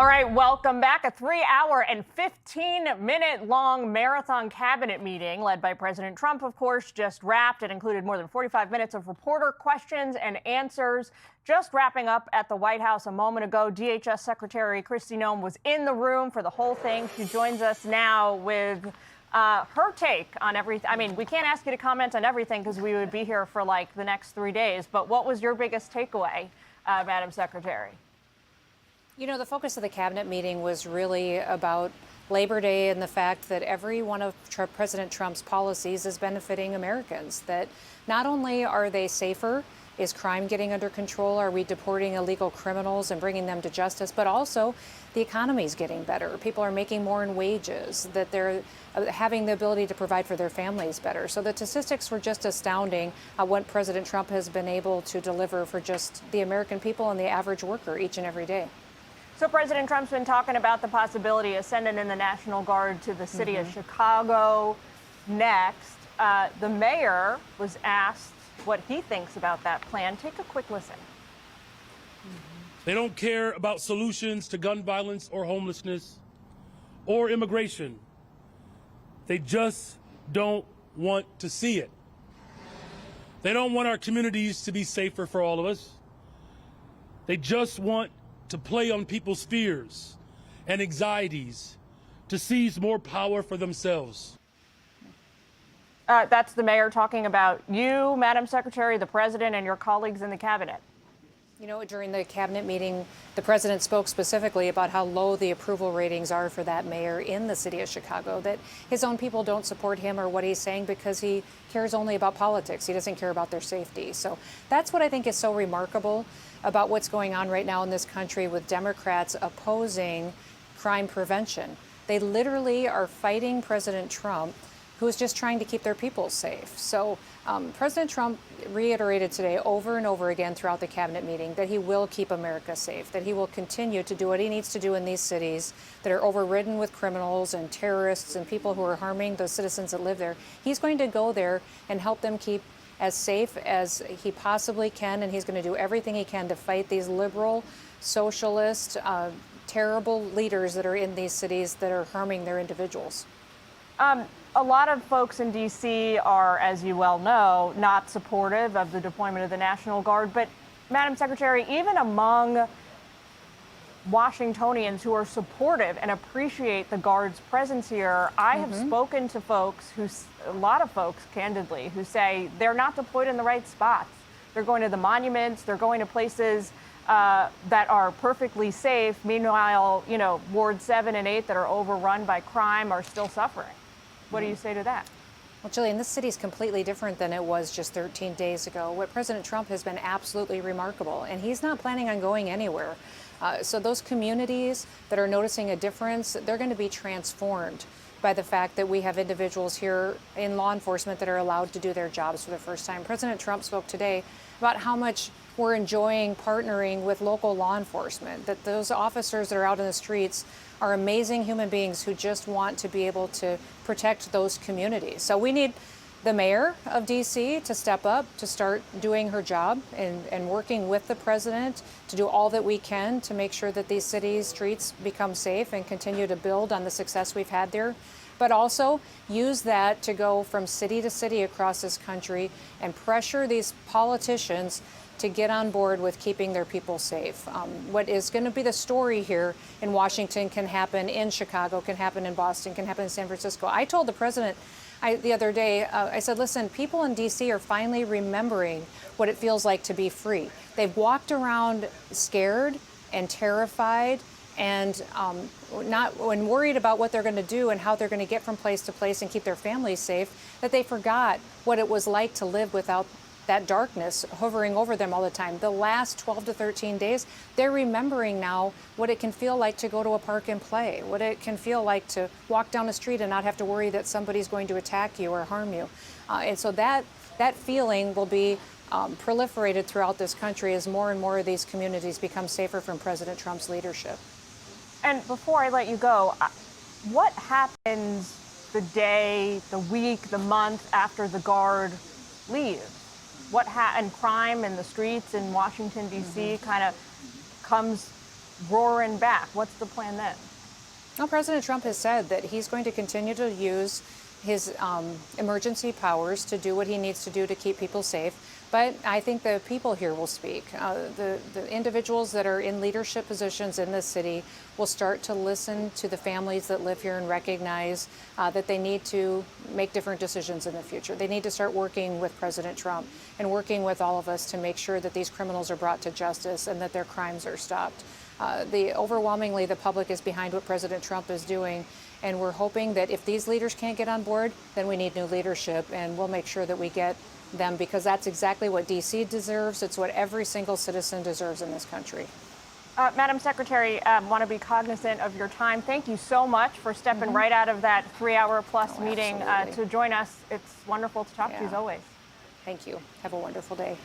All right, welcome back. A 3-hour and 15-minute long marathon cabinet meeting led by President Trump, of course, just wrapped. It included more than 45 minutes of reporter questions and answers. Just wrapping up at the White House a moment ago, DHS Secretary Kristi Noem was in the room for the whole thing. She joins us now with her take on everything. I mean, we can't ask you to comment on everything because we would be here for like the next 3 days. But what was your biggest takeaway, Madam Secretary? You know, the focus of the cabinet meeting was really about Labor Day and the fact that every one of President Trump's policies is benefiting Americans, that not only are they safer, is crime getting under control, are we deporting illegal criminals and bringing them to justice, but also the economy is getting better. People are making more in wages, that they're having the ability to provide for their families better. So the statistics were just astounding what President Trump has been able to deliver for just the American people and the average worker each and every day. So President Trump's been talking about the possibility of sending in the National Guard to the city of Chicago next. The mayor was asked what he thinks about that plan. Take a quick listen. They don't care about solutions to gun violence or homelessness or immigration. They just don't want to see it. They don't want our communities to be safer for all of us. They just want to play on people's fears and anxieties, to seize more power for themselves. That's the mayor talking about you, Madam Secretary, the president, and your colleagues in the cabinet. You know, during the cabinet meeting, the president spoke specifically about how low the approval ratings are for that mayor in the city of Chicago, that his own people don't support him or what he's saying because he cares only about politics. He doesn't care about their safety. So that's what I think is so remarkable about what's going on right now in this country with Democrats opposing crime prevention. They literally are fighting President Trump, who is just trying to keep their people safe. So President Trump reiterated today over and over again throughout the cabinet meeting that he will keep America safe, that he will continue to do what he needs to do in these cities that are overridden with criminals and terrorists and people who are harming the citizens that live there. He's going to go there and help them keep as safe as he possibly can, and he's going to do everything he can to fight these liberal, socialist, terrible leaders that are in these cities that are harming their individuals. A lot of folks in D.C. are, as you well know, not supportive of the deployment of the National Guard. But, Madam Secretary, even among Washingtonians who are supportive and appreciate the Guard's presence here, I have spoken to folks a lot of folks, candidly, who say they're not deployed in the right spots. They're going to the monuments, they're going to places that are perfectly safe. Meanwhile, you know, Ward 7 and 8 that are overrun by crime are still suffering. What do you say to that? Well, Jillian, this city is completely different than it was just 13 days ago. What President Trump has been absolutely remarkable, and he's not planning on going anywhere. So those communities that are noticing a difference, they're going to be transformed by the fact that we have individuals here in law enforcement that are allowed to do their jobs for the first time. President Trump spoke today about how much we're enjoying partnering with local law enforcement, that those officers that are out in the streets are amazing human beings who just want to be able to protect those communities. So we need the mayor of D.C. to step up, to start doing her job and working with the president to do all that we can to make sure that these cities' streets become safe and continue to build on the success we've had there. But also use that to go from city to city across this country and pressure these politicians to get on board with keeping their people safe. What is going to be the story here in Washington can happen in Chicago, can happen in Boston, can happen in San Francisco. I told the president the other day, I said, listen, people in D.C. are finally remembering what it feels like to be free. They've walked around scared and terrified and not when worried about what they're going to do and how they're going to get from place to place and keep their families safe, that they forgot what it was like to live without that darkness hovering over them all the time. The last 12 to 13 days, they're remembering now what it can feel like to go to a park and play, what it can feel like to walk down the street and not have to worry that somebody's going to attack you or harm you. And so that feeling will be proliferated throughout this country as more and more of these communities become safer from President Trump's leadership. And before I let you go, what happens the day, the week, the month after the Guard leaves? And crime in the streets in Washington, D.C. kind of comes roaring back. What's the plan then? Well, President Trump has said that he's going to continue to use his emergency powers to do what he needs to do to keep people safe. But I think the people here will speak. The individuals that are in leadership positions in this city will start to listen to the families that live here and recognize that they need to make different decisions in the future. They need to start working with President Trump and working with all of us to make sure that these criminals are brought to justice and that their crimes are stopped. Overwhelmingly, the public is behind what President Trump is doing. And we're hoping that if these leaders can't get on board, then we need new leadership, and we'll make sure that we get them, because that's exactly what D.C. deserves. It's what every single citizen deserves in this country. Madam Secretary, want to be cognizant of your time. Thank you so much for stepping right out of that 3-hour-plus meeting to join us. It's wonderful to talk to you as always. Thank you. Have a wonderful day.